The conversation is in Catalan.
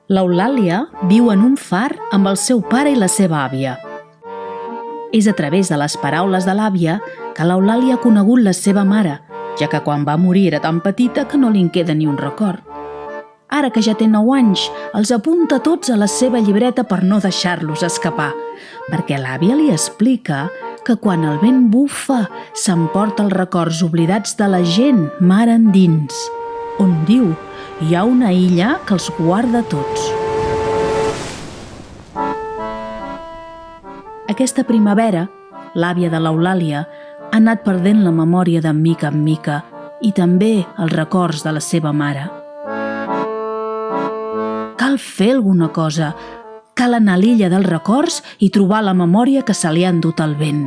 L'Eulàlia viu en un far amb el seu pare i la seva àvia. És a través de les paraules de l'àvia que l'Eulàlia ha conegut la seva mare, ja que quan va morir era tan petita que no li en queda ni un record. Ara que ja té 9 anys, els apunta tots a la seva llibreta per no deixar-los escapar, perquè l'àvia li explica que quan el vent bufa s'emporta els records oblidats de la gent mar endins, on diu hi ha una illa que els guarda tots. Aquesta primavera, l'àvia de l'Eulàlia ha anat perdent la memòria de mica en mica i també els records de la seva mare. Cal fer alguna cosa. Cal anar a l'illa dels records i trobar la memòria que se li ha endut el vent.